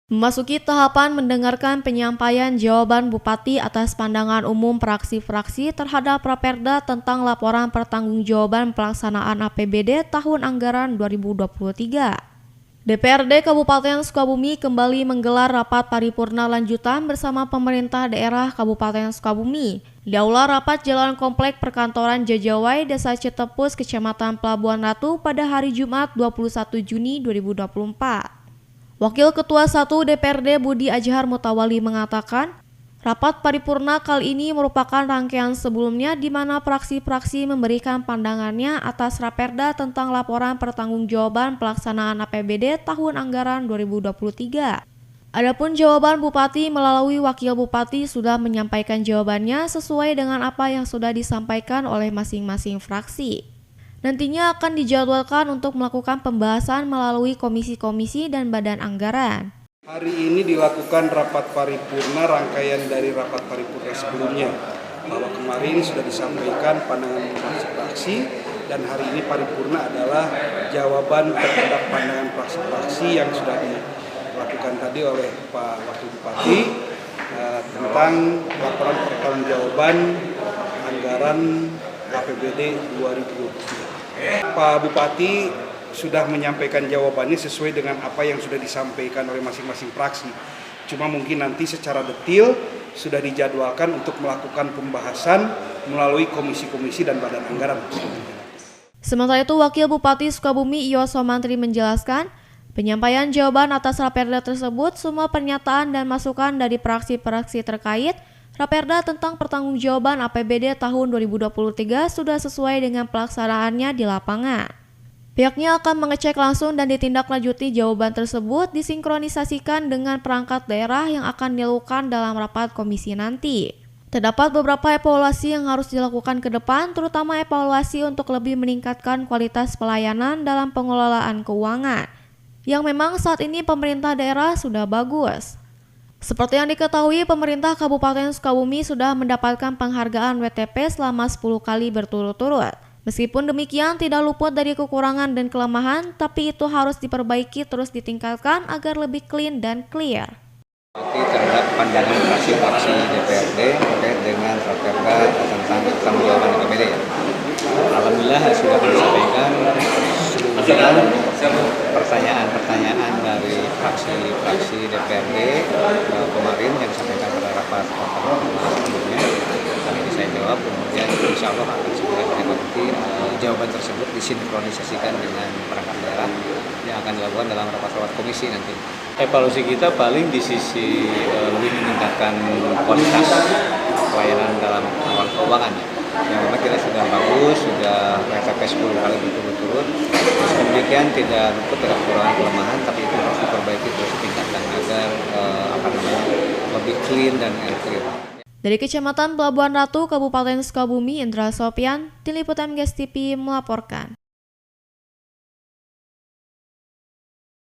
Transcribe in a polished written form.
Memasuki tahapan mendengarkan penyampaian jawaban Bupati atas pandangan umum fraksi-fraksi terhadap Raperda tentang laporan pertanggungjawaban pelaksanaan APBD tahun anggaran 2023. DPRD Kabupaten Sukabumi kembali menggelar rapat paripurna lanjutan bersama pemerintah daerah Kabupaten Sukabumi di Aula Rapat Jalan Komplek Perkantoran Jajawai, Desa Cetepus, Kecamatan Pelabuhan Ratu pada hari Jumat 21 Juni 2024. Wakil Ketua 1 DPRD Budi Ajhar Mutawali mengatakan, rapat paripurna kali ini merupakan rangkaian sebelumnya di mana fraksi-fraksi memberikan pandangannya atas Raperda tentang laporan pertanggungjawaban pelaksanaan APBD tahun anggaran 2023. Adapun jawaban Bupati melalui Wakil Bupati sudah menyampaikan jawabannya sesuai dengan apa yang sudah disampaikan oleh masing-masing fraksi. Nantinya akan dijadwalkan untuk melakukan pembahasan melalui komisi-komisi dan badan anggaran. Hari ini dilakukan rapat paripurna rangkaian dari rapat paripurna sebelumnya, bahwa kemarin sudah disampaikan pandangan fraksi-fraksi dan hari ini paripurna adalah jawaban terhadap pandangan fraksi-fraksi yang sudah dilakukan tadi oleh Pak Wakil Bupati tentang laporan pertanggungjawaban anggaran APBD 2023. Pak Bupati sudah menyampaikan jawabannya sesuai dengan apa yang sudah disampaikan oleh masing-masing fraksi. Cuma mungkin nanti secara detail sudah dijadwalkan untuk melakukan pembahasan melalui komisi-komisi dan badan anggaran. Sementara itu, Wakil Bupati Sukabumi Iyo Somantri menjelaskan, penyampaian jawaban atas Raperda tersebut semua pernyataan dan masukan dari fraksi-fraksi terkait Raperda tentang pertanggungjawaban APBD tahun 2023 sudah sesuai dengan pelaksanaannya di lapangan. Pihaknya akan mengecek langsung dan ditindaklanjuti jawaban tersebut disinkronisasikan dengan perangkat daerah yang akan dilakukan dalam rapat komisi nanti. Terdapat beberapa evaluasi yang harus dilakukan ke depan, terutama evaluasi untuk lebih meningkatkan kualitas pelayanan dalam pengelolaan keuangan, yang memang saat ini pemerintah daerah sudah bagus. Seperti yang diketahui, pemerintah Kabupaten Sukabumi sudah mendapatkan penghargaan WTP selama 10 kali berturut-turut. Meskipun demikian, tidak luput dari kekurangan dan kelemahan, tapi itu harus diperbaiki terus ditingkatkan agar lebih clean dan clear. Terhadap pandangan fraksi-fraksi DPRD terkait dengan Raperda tentang pertanggungjawaban APBD. Alhamdulillah sudah disampaikan pertanyaan-pertanyaan dari fraksi-fraksi DPRD kemarin yang disampaikan pada rapat sebelumnya. Kali ini saya jawab, kemudian insya Allah akan segera nanti jawaban tersebut disinkronisasikan dengan perangkat daerah yang akan dilakukan dalam rapat-rapat komisi nanti. Evaluasi kita paling di sisi lebih meningkatkan kualitas pelayanan dalam pengelolaan keuangan. Yang memang kita sudah bagus, sudah WTP 10 kali berturut-turut. Demikian tidak luput dari kekurangan kelemahan, tapi itu harus diperbaiki terus ditingkatkan agar lebih clean dan clear. Dari Kecamatan Pelabuhan Ratu, Kabupaten Sukabumi, Indra Sopian, Tim Liputan GES TV melaporkan.